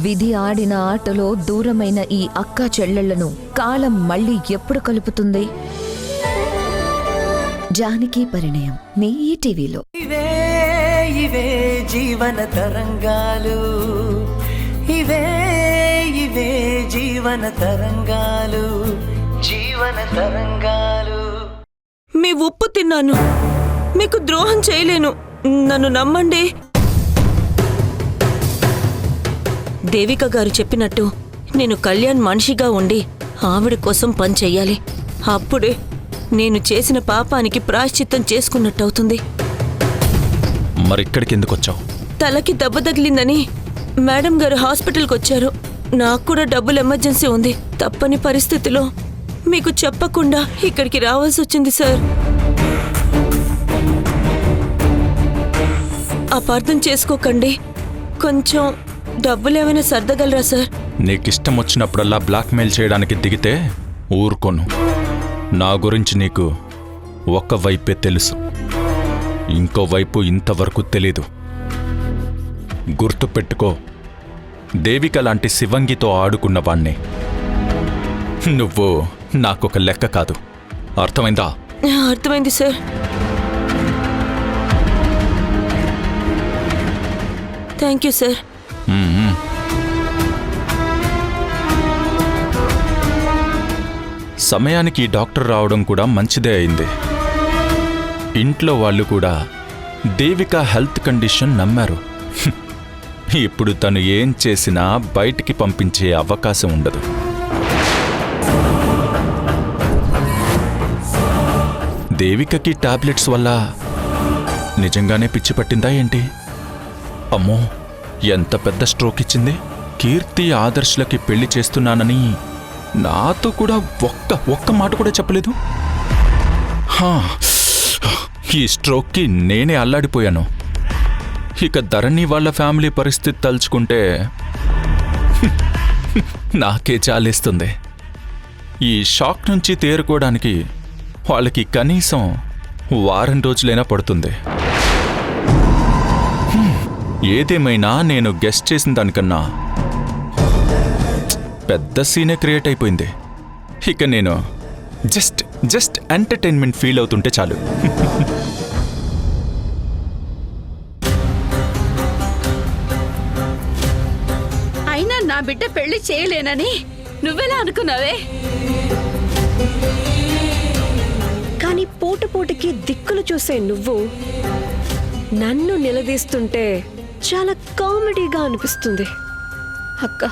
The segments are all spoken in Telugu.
విధి ఆడిన ఆటలో దూరమైన ఈ అక్కా చెల్లెళ్లను కాలం మళ్ళీ ఎప్పుడు కలుపుతుంది? జానకి పరిణయం మీ ఈటీవీలో. ఇవే ఇవే జీవన తరంగాలు, ఇవే ఇవే జీవన తరంగాలు, జీవన తరంగాలు. మీ ఉప్పు తిన్నాను, మీకు ద్రోహం చేయలేను, నన్ను నమ్మండి. దేవిక గారు చెప్పినట్టు నేను కళ్యాణ్ మనిషిగా ఉండి ఆవిడ కోసం పని చెయ్యాలి. అప్పుడే నేను చేసిన పాపానికి ప్రాయశ్చిత్తం చేసుకున్నట్టవుతుంది. మరిక్కడికి ఎందుకు వచ్చావు? తలకి దెబ్బ తగిలిందని మేడం గారు హాస్పిటల్కి వచ్చారు. నాకు కూడా డబ్బులు ఎమర్జెన్సీ ఉంది. తప్పని పరిస్థితిలో మీకు చెప్పకుండా ఇక్కడికి రావాల్సి వచ్చింది సార్. అపార్థం చేసుకోకండి, కొంచెం డబ్బులేమైనా సర్దగలరా సార్? నీకిష్టం వచ్చినప్పుడల్లా బ్లాక్మెయిల్ చేయడానికి దిగితే ఊరుకోను. నా గురించి నీకు ఒక్క వైపే తెలుసు, ఇంకో వైపు ఇంతవరకు తెలీదు. గుర్తుపెట్టుకో, దేవిక లాంటి శివంగితో ఆడుకున్నవాణ్ణి. నువ్వు నాకొక లెక్క కాదు, అర్థమైందా? అర్థమైంది సార్. Thank you sir. సమయానికి డాక్టర్ రావడం కూడా మంచిదే అయింది. ఇంట్లో వాళ్ళు కూడా దేవిక హెల్త్ కండిషన్ నమ్మారు. ఇప్పుడు తను ఏం చేసినా బయటికి పంపించే అవకాశం ఉండదు. దేవికకి టాబ్లెట్స్ వల్ల నిజంగానే పిచ్చి పట్టిందా ఏంటి? అమ్మో, ఎంత పెద్ద స్ట్రోక్ ఇచ్చింది. కీర్తి ఆదర్శ్లకి పెళ్లి చేస్తున్నానని నాతో కూడా ఒక్క మాట కూడా చెప్పలేదు. ఈ స్ట్రోక్కి నేనే అల్లాడిపోయాను. ఇక ధరణి వాళ్ళ ఫ్యామిలీ పరిస్థితి తలుచుకుంటే నాకే చాలేస్తుంది. ఈ షాక్ నుంచి తేరుకోవడానికి వాళ్ళకి కనీసం వారం రోజులైనా పడుతుంది. ఏదేమైనా నేను గెస్ట్ చేసిన దానికన్నా పెద్ద సీనే క్రియేట్ అయిపోయింది. ఇక నేను జస్ట్ ఎంటర్టైన్మెంట్ ఫీల్ అవుతుంటే చాలు. అయినా నా బిడ్డ పెళ్లి చేయలేనని నువ్వెలా అనుకున్నావే? కానీ పూటకి దిక్కులు చూసే నువ్వు నన్ను నిలదీస్తుంటే చాలా కామెడీగా అనిపిస్తుంది. అక్క,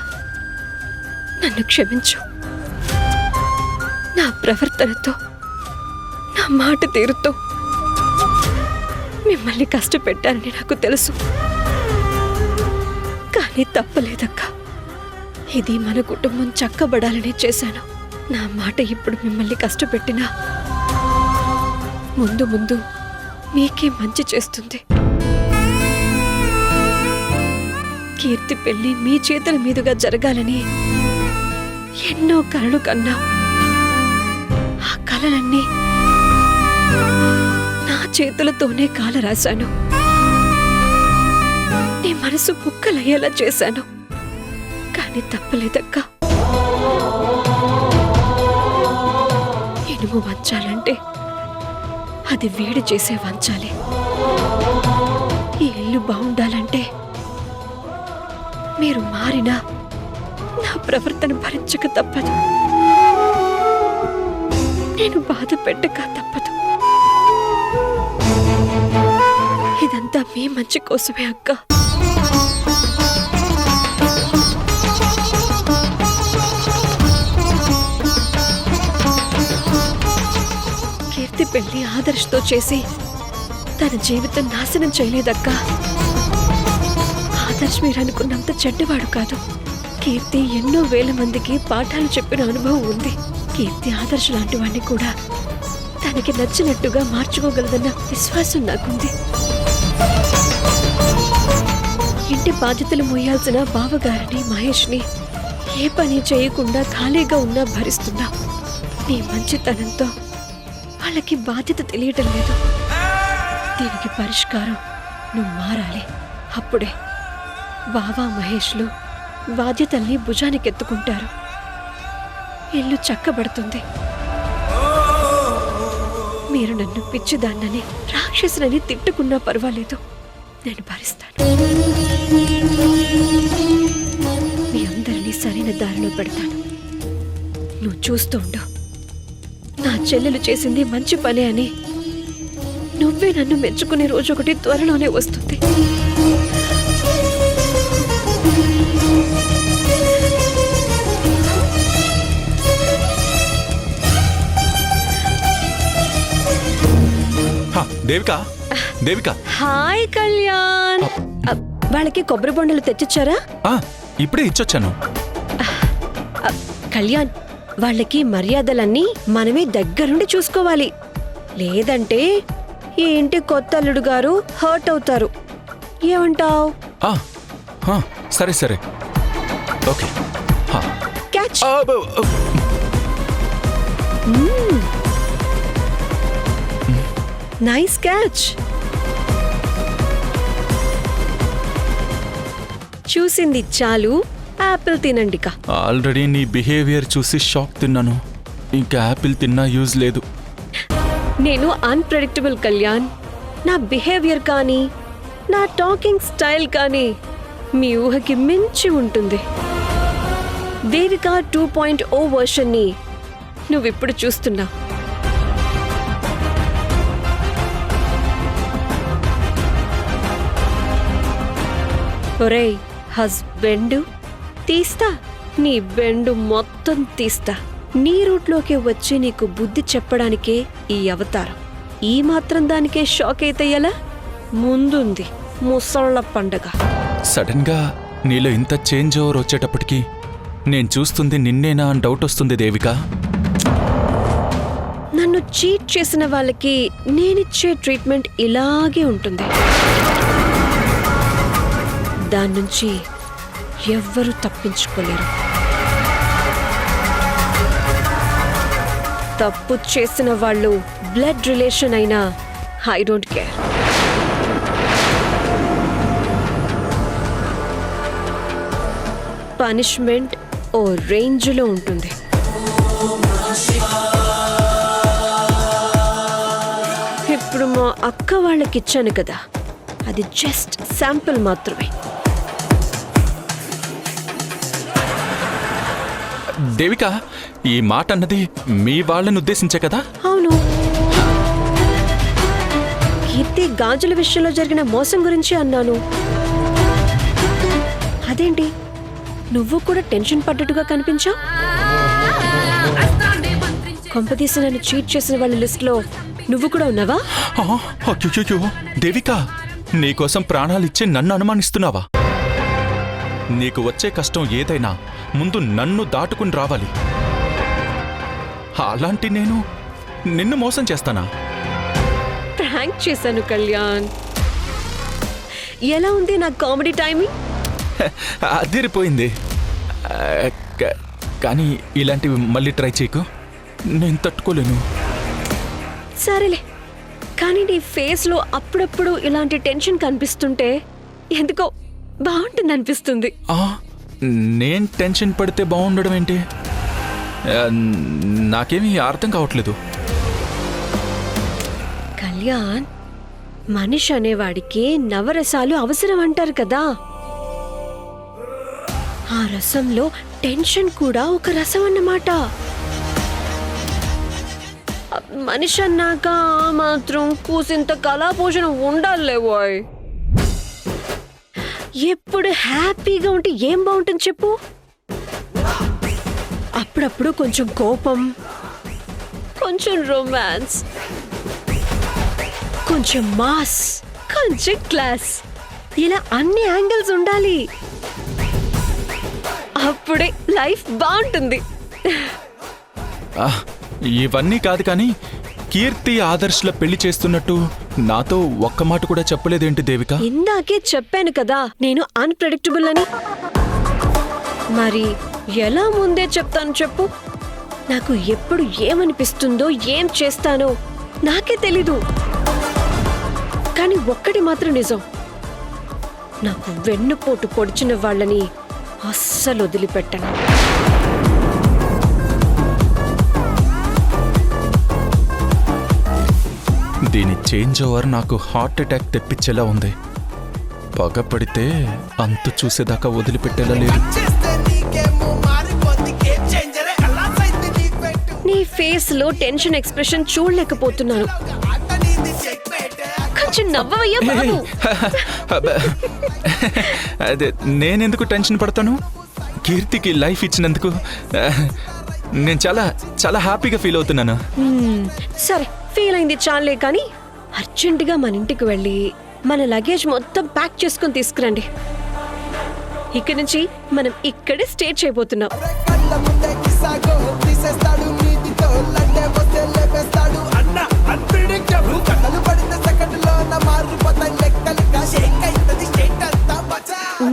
నన్ను క్షమించు. నా ప్రవర్తనతో, నా మాట తీరుతో మిమ్మల్ని కష్టపెట్టానని నాకు తెలుసు. కానీ తప్పలేదక్క. ఇది మన కుటుంబం చక్కబడాలని చేశాను. నా మాట ఇప్పుడు మిమ్మల్ని కష్టపెట్టినా ముందు మీకే మంచి చేస్తుంది. కీర్తి పెళ్లి మీ చేతుల మీదుగా జరగాలని ఎన్నో కలలు కన్నా. ఆ కలలన్నీ నా చేతులతోనే కాల రాశాను. నీ మనసు ముక్కలయ్యేలా చేశాను. కానీ తప్పలేదక్క. ఇనుము వంచాలంటే అది వేడి చేసే వంచాలి. ఈ ఇల్లు బాగుండాలంటే మీరు మారినా నా ప్రవర్తన భరించక తప్పదు. నేను బాధ పెట్టక తప్పదు. ఇదంతా మీ మంచి కోసమే అక్క. కీర్తి పెళ్లి ఆదర్శ్తో చేసి తన జీవితం నాశనం చేయలేదక్క. ఆదర్శ్ మీరు అనుకున్నంత చెడ్డవాడు కాదు. కీర్తి ఎన్నో వేల మందికి పాఠాలు చెప్పిన అనుభవం ఉంది. కీర్తి ఆదర్శ్ లాంటి వాడిని కూడా తనకి నచ్చినట్టుగా మార్చుకోగలదన్న విశ్వాసం నాకుంది. ఇంటి బాధ్యతలు మోయాల్సిన బావగారిని, మహేష్ని ఏ పని చేయకుండా ఖాళీగా ఉన్నా భరిస్తున్నా. నీ మంచితనంతో వాళ్ళకి బాధ్యత తెలియటం లేదు. దీనికి పరిష్కారం నువ్వు మారాలి. అప్పుడే బావా, మహేష్లు బాధ్యతల్ని భుజానికెత్తుకుంటారు. ఇల్లు చక్కబడుతుంది. మీరు నన్ను పిచ్చిదాన్నని, రాక్షసులని తిట్టుకున్నా పర్వాలేదు, నేను భరిస్తాను. మీ అందరినీ సరైన దారిలో పెడతాను. నువ్వు చూస్తూ ఉండు. నా చెల్లెలు చేసింది మంచి పనే అని నువ్వే నన్ను మెచ్చుకునే రోజు ఒకటి త్వరలోనే వస్తుంది. దేవిక, దేవిక. హాయ్ కళ్యాణ్. వాళ్ళకి కొబ్బరి బొండలు తెచ్చిచ్చారా? ఇప్పుడే ఇచ్చొచ్చాను. కళ్యాణ్, వాళ్ళకి మర్యాదలన్నీ మనమే దగ్గరుండి చూసుకోవాలి. లేదంటే ఈ ఇంటి కొత్త అల్లుడు గారు హర్ట్ అవుతారు. ఏమంటావ్? సరే సరే, ఓకే. క్యాచ్. Nice catch. చూసింది చాలు, యాపిల్ తినండిక. ఆల్రెడీ నీ బిహేవియర్ చూసి షాక్ తిన్నాను. ఇంకా యాపిల్ తిన్నా యూజ్ లేదు. నేను అన్ప్రెడిక్టబుల్ కళ్యాణ్. నా బిహేవియర్ కానీ, నా టాకింగ్ స్టైల్ కానీ మీ ఊహకి మించి ఉంటుంది. దేవిక 2.0 వర్షన్ని నువ్విప్పుడు చూస్తున్నావు. ఒరేయ్ హస్బెండ్, తీస్తా నీ బెండు మొత్తం తీస్తా. నీ రూట్లోకి వచ్చి నీకు బుద్ధి చెప్పడానికే ఈ అవతారం. ఈ మాత్రం దానికే షాక్ అయితే ఎలా? ముందుంది ముసళ్ళ పండగ. సడన్ గా నీలో ఇంత చేంజ్ ఓవర్ వచ్చేటప్పటికి నేను చూస్తుంది నిన్నేనా అని డౌట్ వస్తుంది దేవిక. నన్ను చీట్ చేసిన వాళ్ళకి నేనిచ్చే ట్రీట్మెంట్ ఇలాగే ఉంటుంది. దాని నుంచి ఎవ్వరూ తప్పించుకోలేరు. తప్పు చేసిన వాళ్ళు బ్లడ్ రిలేషన్ అయినా ఐ డోంట్ కేర్. పనిష్మెంట్ ఓ రేంజ్లో ఉంటుంది. ఇప్పుడు మా అక్క వాళ్ళకిచ్చాను కదా, అది జస్ట్ శాంపుల్ మాత్రమే. దేవిక, ఈ మాట అన్నది మీ వాళ్ళని ఉద్దేశించే కదా? అవును. కీర్తి గాజుల విషయంలో జరిగిన మోసం గురించి అన్నాను. అదేంటి, నువ్వు కూడా టెన్షన్ పడ్డట్టుగా కనిపించావు? కొంపదీసి నన్ను చీట్ చేసిన వాళ్ళ లిస్టులో నువ్వు కూడా ఉన్నావా? అయ్యో దేవిక, నీకోసం ప్రాణాలిచ్చి నన్ను అనుమానిస్తున్నావా? నీకు వచ్చే కష్టం ఏదైనా ముందు నన్ను దాటుకుని రావాలి. అలాంటి నేను నిన్ను మోసం చేస్తానా? ప్రాంక్ చేశాను కళ్యాణ్. ఎలా ఉంది నా కామెడీ టైమింగ్? అదిరిపోయింది. కానీ ఇలాంటివి మళ్ళీ ట్రై చేయకు, నేను తట్టుకోలేను. సరేలే, కానీ నీ ఫేస్లో అప్పుడప్పుడు ఇలాంటి టెన్షన్ కనిపిస్తుంటే ఎందుకో బాగుంటుంది అనిపిస్తుంది. నేను టెన్షన్ పడితే బాగుండడం ఏంటి? నాకేమీ అర్థం కావట్లేదు. కళ్యాణ్, మనిషి అనేవాడికి నవరసాలు అవసరం అంటారు కదా. ఆ రసంలో టెన్షన్ కూడా ఒక రసం అన్నమాట. మనిషి అన్నాక మాత్రం కూసింత కళాపోషణ ఉండాలేవోయ్. ఎప్పుడు హ్యాపీగా ఉంటే ఏం బాగుంటుంది చెప్పు? అప్పుడప్పుడు కొంచెం కోపం, కొంచెం రొమాన్స్, కొంచెం మాస్, కొంచెం క్లాస్, ఇలా అన్ని యాంగిల్స్ ఉండాలి. అప్పుడే లైఫ్ బాగుంటుంది. ఇవన్నీ కాదు కానీ కీర్తి ఆదర్శ్ల పెళ్లి చేస్తున్నట్టు నాతో ఒక్క మాట కూడా చెప్పలేదేంటి దేవిక? ఇందాకే చెప్పాను కదా నేను అన్ప్రెడిక్టబుల్ అని. మరి ఎలా ముందే చెప్తాను చెప్పు? నాకు ఎప్పుడు ఏమనిపిస్తుందో, ఏం చేస్తానో నాకే తెలీదు. కానీ ఒక్కటి మాత్రం నిజం, నాకు వెన్నుపోటు పొడిచిన వాళ్ళని అస్సలు వదిలిపెట్టను. దీని చేంజ్ ఓవర్ నాకు హార్ట్ అటాక్ తెప్పించేలా ఉంది. పగపడితే అంతు చూసేదాకా వదిలిపెట్టేలా లేదు. నీ ఫేస్ లో టెన్షన్ ఎక్స్ప్రెషన్ చూడలేకపోతున్నాను. కొంచెం నవ్వవయ్యా బాబు. అదే నేనెందుకు టెన్షన్ పడతాను? కీర్తికి లైఫ్ ఇచ్చినందుకు నేను చాలా చాలా హ్యాపీగా ఫీల్ అవుతున్నాను. సరే, ఫీల్ అయింది చాలే, కానీ అర్జెంటుగా మన ఇంటికి వెళ్ళి మన లగేజ్ మొత్తం ప్యాక్ చేసుకుని తీసుకురండి. ఇక్కడి నుంచి మనం ఇక్కడే స్టే చేయబోతున్నాం.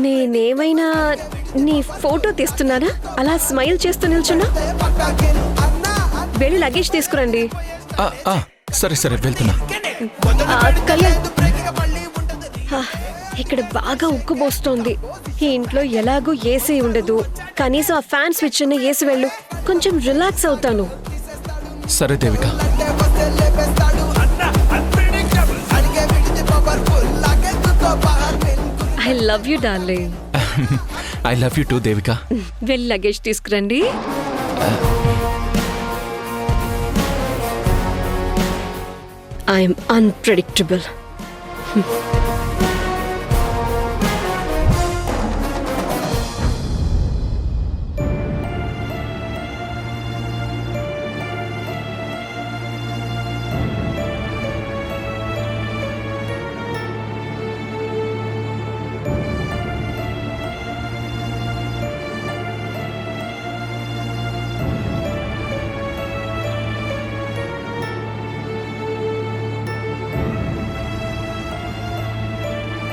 నేనేమైనా నీ ఫోటో తీస్తున్నానా? అలా స్మైల్ చేస్తూ నిల్చున్నా. వెళ్ళి లగేజ్ తీసుకురండి. సరే సరే వెళ్తున్నా. కళ్యాణ్, ఇక్కడ బాగా ఉక్కుపోస్తోంది. ఈ ఇంట్లో ఎలాగూ ఏసీ ఉండదు. కనీసం ఆ ఫ్యాన్ స్విచ్ అన్న ఏసి వెళ్ళు, కొంచెం రిలాక్స్ అవుతాను. సరే Devika. I love you darling. I love you two Devika. వెళ్ళి లగేజ్ తీసుకురండి. I'm unpredictable.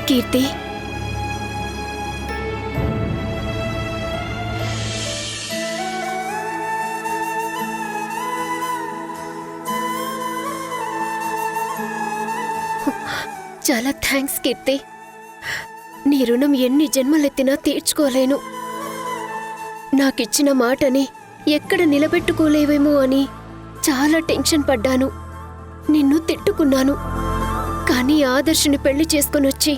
కీర్తి, చాలా థ్యాంక్స్ కీర్తి. నీ రుణం ఎన్ని జన్మలెత్తినా తీర్చుకోలేను. నాకిచ్చిన మాటని ఎక్కడ నిలబెట్టుకోలేవేమో అని చాలా టెన్షన్ పడ్డాను. నిన్ను తిట్టుకున్నాను. కానీ ఆదర్శని పెళ్లి చేసుకొనొచ్చి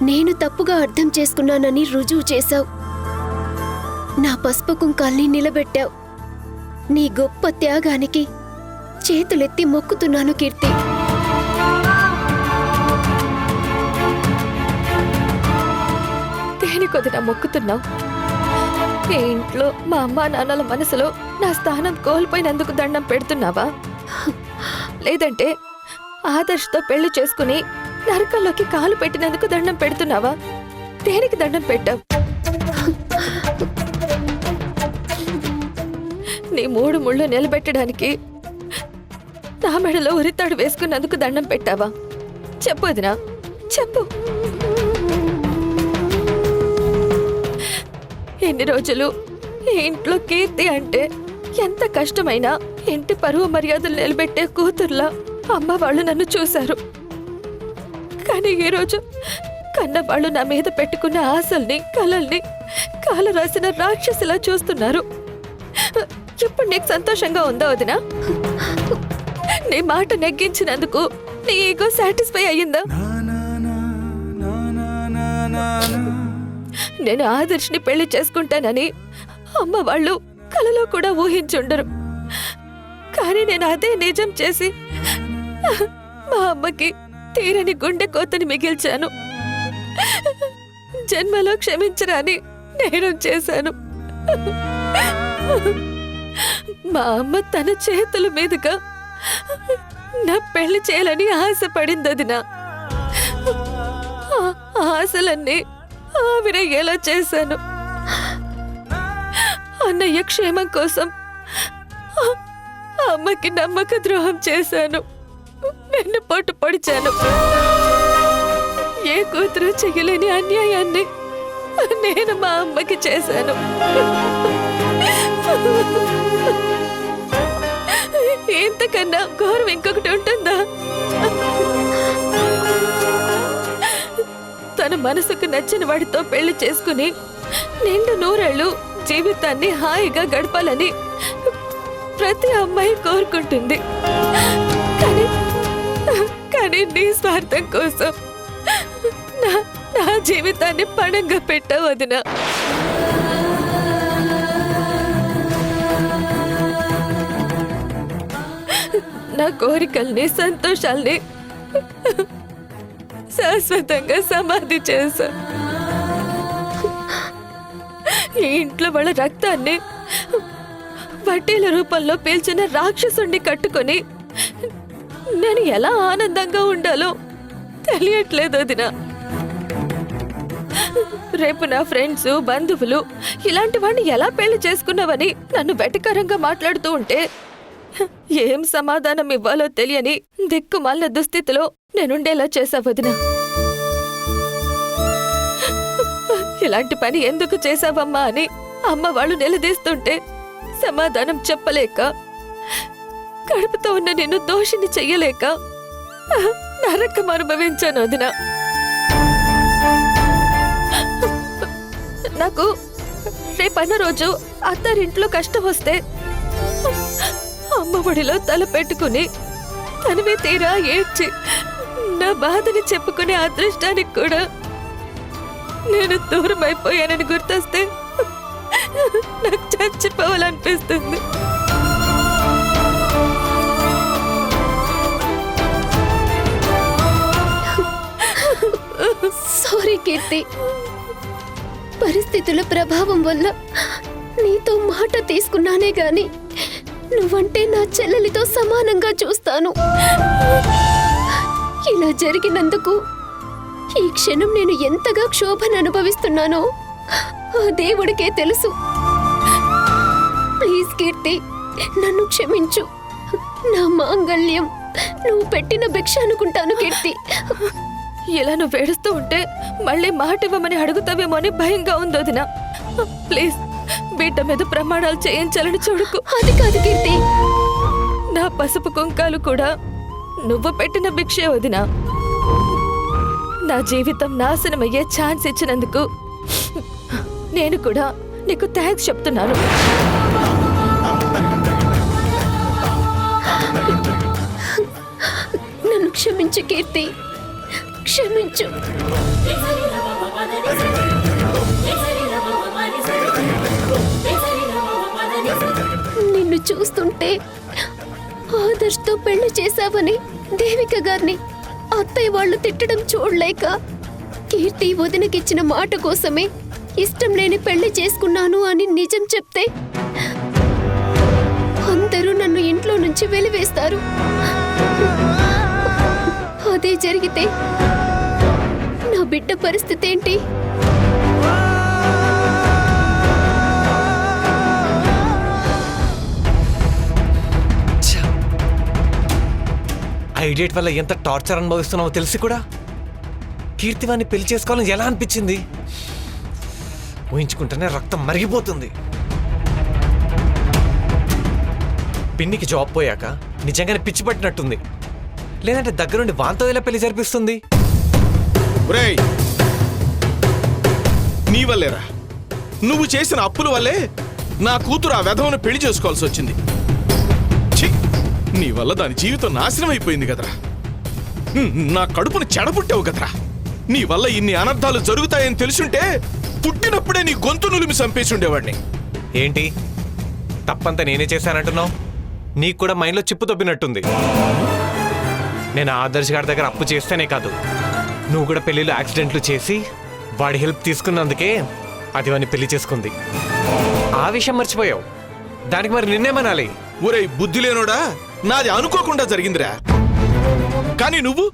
నేను తప్పుగా అర్థం చేసుకున్నానని రుజువు చేశావు. నా పసుపు కుంకాల్ని నిలబెట్టావు. నీ గొప్ప త్యాగానికి చేతులెత్తి మొక్కుతున్నాను కీర్తి. దేనికొదినా మొక్కుతున్నావు? ఈ ఇంట్లో మా అమ్మా నాన్నల మనసులో నా స్థానం కోల్పోయినందుకు దండం పెడుతున్నావా? లేదంటే ఆదర్శతో పెళ్లి చేసుకుని నరకంలోకి కాలు పెట్టినందుకు దండం పెడుతున్నావా? దేనికి దండం పెట్టావు? నీ 3 ముళ్ళు నిలబెట్టడానికి నా మెడలో ఉరితాడు వేసుకున్నందుకు దండం పెట్టావా? చెప్పు వదినా, చెప్పు. ఎన్ని రోజులు ఈ ఇంట్లో కీర్తి అంటే ఎంత కష్టమైనా ఇంటి పరువు మర్యాదలు నిలబెట్టే కూతుర్లా అమ్మ వాళ్ళు నన్ను చూశారు. కానీ ఈరోజు కన్నవాళ్ళు నా మీద పెట్టుకున్న ఆశల్ని కలల్ని కాలు రాసిన రాక్షసిలా చూస్తున్నారు. ఇప్పుడు నీకు సంతోషంగా ఉందా వదినా? నీ మాట నెగ్గించినందుకు నీ ఈగో సాటిస్ఫై అయ్యిందా? నేను ఆదర్శని పెళ్లి చేసుకుంటానని అమ్మ వాళ్ళు కలలో కూడా ఊహించుండరు. కానీ నేను అదే నిజం చేసి మా అమ్మకి తీరని గుండె కోతని మిగిల్చాను. జన్మలో క్షమించరాని నేరం చేశాను. మా అమ్మ తన చేతుల మీదుగా నా పెళ్లి చేయాలని ఆశపడింది. అది నా ఆశలన్నీ ఆవిరయ్యేలా చేశాను. అన్నయ్య క్షేమం కోసం అమ్మకి నమ్మక ద్రోహం చేశాను. వెన్ను పోటు పొడిచాను. ఏ కూతురు చెయ్యలేని అన్యాయాన్ని నేను మా అమ్మకి చేశాను. ఇంతకన్నా ఘోరం ఇంకొకటి ఉంటుందా? తన మనసుకు నచ్చిన వాడితో పెళ్లి చేసుకుని నిండు నూరేళ్ళు జీవితాన్ని హాయిగా గడపాలని ప్రతి అమ్మాయి కోరుకుంటుంది. కానీ నీ స్వార్థం కోసం నా జీవితాన్ని పణంగా పెట్టావు వదినా. నా కోరికల్ని సంతోషాల్ని శాశ్వతంగా సమాధి చేశా. ఈ ఇంట్లో వాళ్ళ రక్తాన్ని వడ్డీల రూపంలో పీల్చిన రాక్షసుణ్ణి కట్టుకొని నేను ఎలా ఆనందంగా ఉండాలో తెలియట్లేదు వదినా. రేపు నా ఫ్రెండ్స్ బంధువులు ఇలాంటి వాడిని ఎలా పెళ్లి చేసుకున్నావని నన్ను వెటకరంగా మాట్లాడుతూ ఉంటే ఏం సమాధానం ఇవ్వాలో తెలియని దిక్కుమాలిన దుస్థితిలో నేనుండేలా చేశావు వదినా. ఇలాంటి పని ఎందుకు చేశావమ్మా అని అమ్మ వాళ్ళు నిలదీస్తుంటే సమాధానం చెప్పలేక, కడుపుతో ఉన్న నిన్ను దోషిని చెయ్యలేక నరకం అనుభవించాను వదినా. నాకు రేపన్న రోజు అత్తారింట్లో కష్టం వస్తే అమ్మ ఒడిలో తల పెట్టుకుని తనివి తీరా ఏడ్చి నా బాధని చెప్పుకునే అదృష్టానికి కూడా నేను దూరం అయిపోయానని గుర్తొస్తే నాకు చచ్చిపోవాలనిపిస్తుంది. సారీ కీర్తి, పరిస్థితుల ప్రభావం వల్ల నీతో మాట తీసుకున్నానే గాని నువ్వంటే నా చెల్లెలితో సమానంగా చూస్తాను. ఇలా జరిగినందుకు ఈ క్షణం నేను ఎంతగా క్షోభను అనుభవిస్తున్నానో ఆ దేవుడికే తెలుసు. ప్లీజ్ కీర్తి, నన్ను క్షమించు. నా మాంగళ్యం నువ్వు పెట్టిన భిక్ష అనుకుంటాను కీర్తి. ఇలా నువ్వు ఏడుస్తూ ఉంటే మళ్ళీ మాట ఇవ్వమని అడుగుతావేమో అని భయంగా ఉంది వదినా. ప్లీజ్ బిడ్డ మీద ప్రమాణాలు చేయించాలని చూడుకు. అది కాదు కీర్తి, నా పసుపు కుంకాలు కూడా నువ్వు పెట్టిన భిక్షే వదినా. నా జీవితం నాశనమయ్యే ఛాన్స్ ఇచ్చినందుకు నేను కూడా నీకు థ్యాంక్స్ చెప్తున్నాను. నన్ను క్షమించు కీర్తి, క్షమించు. నిన్ను చూస్తుంటే ఆదర్శ్తో పెళ్లి చేశావని దేవిక గారిని అత్తయ్య వాళ్ళు తిట్టడం చూడలేక కీర్తి వదినకిచ్చిన మాట కోసమే ఇష్టం లేని పెళ్లి చేసుకున్నాను అని నిజం చెప్తే అందరూ నన్ను ఇంట్లో నుంచి వెలివేస్తారు. అదే జరిగితే నా బిడ్డ పరిస్థితి ఏంటి? ఐడియట్ వల్ల ఎంత టార్చర్ అనుభవిస్తున్నావో తెలిసి కూడా కీర్తివాన్ని పెళ్లి చేసుకోవాలని ఎలా అనిపించింది? ఊహించుకుంటేనే రక్తం మరిగిపోతుంది. పిన్నికి జాబ్ పోయాక నిజంగానే పిచ్చి పట్టినట్టుంది. లేదంటే దగ్గరుండి వాంతో ఎలా పెళ్లి జరిపిస్తుంది? ఒరేయ్, నీ వల్లేరా, నువ్వు చేసిన అప్పుల వల్లే నా కూతురు ఆ వెధవను పెళ్లి చేసుకోవాల్సి వచ్చింది. ఛీ, నీ వల్ల దాని జీవితం నాశనం అయిపోయింది కదరా. నా కడుపును చెడపుట్టావు కదరా. నీ వల్ల ఇన్ని అనర్థాలు జరుగుతాయని తెలుసుంటే పుట్టినప్పుడే నీ గొంతు నులిమి చంపేసి ఉండేవాడిని. ఏంటి తప్పంతా నేనే చేశానంటున్నావు? నీకు కూడా మైండ్లో చిప్పు తొబ్బినట్టుంది. నేను ఆదర్శ్ గారి దగ్గర అప్పు చేస్తేనే కాదు, నువ్వు కూడా పెళ్లిలో యాక్సిడెంట్లు చేసి వాడి హెల్ప్ తీసుకున్నందుకే అది వాడిని పెళ్లి చేసుకుంది. ఆ విషయం మర్చిపోయావు. దానికి మరి నిన్నేమనాలి? ఒరేయ్ బుద్ధి లేనోడా, నాది అనుకోకుండా జరిగిందిరా. కానీ నువ్వు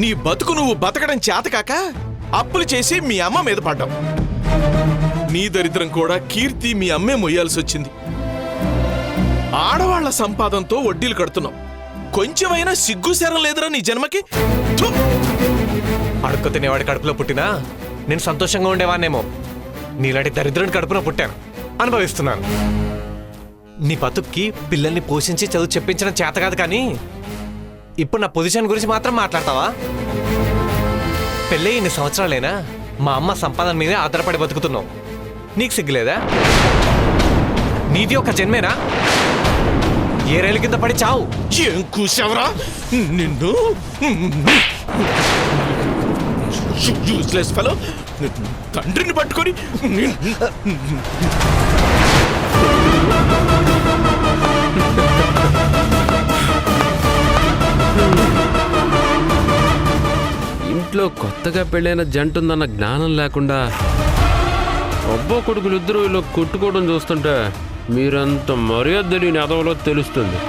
నీ బతుకు నువ్వు బతకడం చేతకాక అప్పులు చేసి మీ అమ్మ మీద పడ్డావు. నీ దరిద్రం కూడా కీర్తి మీ అమ్మే మొయ్యాల్సి వచ్చింది. ఆడవాళ్ల సంపాదనతో వడ్డీలు కడుతున్నావు. కొంచెమైనా సిగ్గుశరం లేదురా నీ జన్మకి. థు! అడుక్కు తినేవాడి కడుపులో పుట్టినా నేను సంతోషంగా ఉండేవాన్నేమో. నీలాంటి దరిద్రుని కడుపులో పుట్టాను, అనుభవిస్తున్నాను. నీ బతుక్కి పిల్లల్ని పోషించి చదువు చెప్పించడం చేత కాదు, కానీ ఇప్పుడు నా పొజిషన్ గురించి మాత్రం మాట్లాడతావా? పెళ్ళి ఇన్ని సంవత్సరాలైనా మా అమ్మ సంపాదన మీదే ఆధారపడి బతుకుతున్నావు. నీకు సిగ్గులేదా? నీది ఒక జన్మేనా? ఏ రైలు కింద పడి చావు. ఏం కూసావరా నిన్ను? యూస్లెస్ ఫెలో, తండ్రిని పట్టుకొని ఇంట్లో కొత్తగా పెళ్ళైన జంటుందన్న జ్ఞానం లేకుండా అబ్బో కొడుకులు ఇద్దరు ఇలా కొట్టుకోవడం చూస్తుంటే మీరంత మర్యాద తెలియని ఎదవలో తెలుస్తుంది.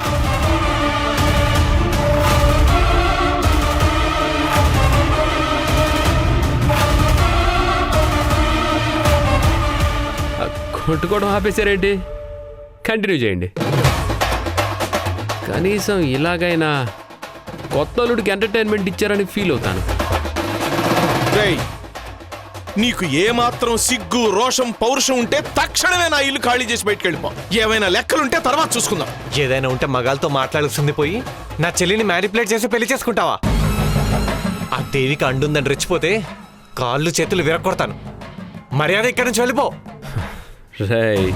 కొట్టుకోవడం ఆపేశారేంటి? కంటిన్యూ చేయండి. కనీసం ఇలాగైనా కొత్త అల్లుడికి ఎంటర్టైన్మెంట్ ఇచ్చారని ఫీల్ అవుతాను. రేయ్, నీకు ఏమాత్రం సిగ్గు, రోషం, పౌరుషం ఉంటే తక్షణమే నా ఇల్లు ఖాళీ చేసి బయటకు వెళ్ళిపో. ఏమైనా లెక్కలుంటే తర్వాత చూసుకుందాం. ఏదైనా ఉంటే మగాళ్ళతో మాట్లాడాల్సింది పోయి నా చెల్లిని మ్యానిపులేట్ చేసి పెళ్లి చేసుకుంటావా? ఆ దేవికి అండుందని రెచ్చిపోతే కాళ్ళు చేతులు విరక్కొడతాను. మర్యాద ఇక్కడి నుంచి వెళ్ళిపో. రేయ్,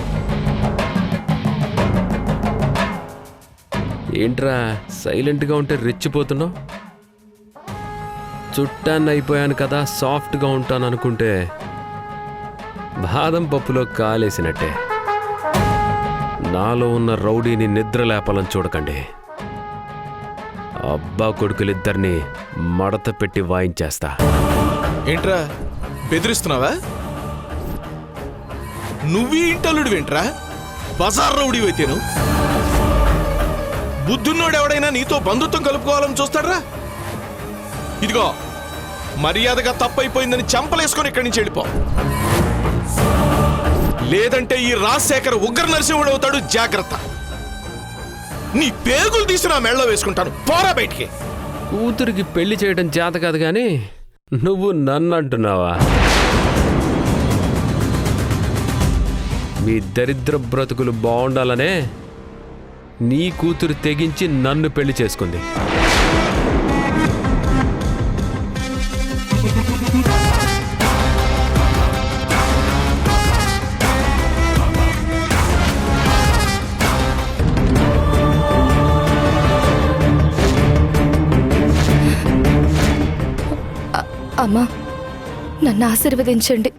ఏంట్రా సైలెంట్గా ఉంటే రెచ్చిపోతున్నావు? చుట్టాన్ని అయిపోయాను కదా, సాఫ్ట్గా ఉంటాను అనుకుంటే బాదం పప్పులో కాలేసినట్టే. నాలో ఉన్న రౌడీని నిద్ర లేపాలని చూడకండి. అబ్బా కొడుకులిద్దరినీ మడత పెట్టి వాయించేస్తా. ఏంట్రా బెదిరిస్తున్నావా? నువ్వు ఇంటల్లుడివేంట్రా? బజార్ రౌడీవైతేను బుద్ధున్నోడు ఎవడైనా నీతో బంధుత్వం కలుపుకోవాలని చూస్తాడ్రా? ఇదిగో, మర్యాదగా తప్పైపోయిందని చంపలేసుకొని ఇక్కడి నుంచి వెళ్ళిపో. లేదంటే ఈ రాజశేఖర్ ఉగ్ర నరసింహుడు అవుతాడు. జాగ్రత్త. నీ పేగులు తీసి నా మెళ్ళలో వేసుకుంటాను. పోరా బయటికి. కూతురికి పెళ్లి చేయడం చేత కాదు కానీ నువ్వు నన్ను అంటున్నావా? మీ దరిద్ర బ్రతుకులు బాగుండాలనే నీ కూతురు తెగించి నన్ను పెళ్లి చేసుకుంది. అమ్మా, నన్ను ఆశీర్వదించండి.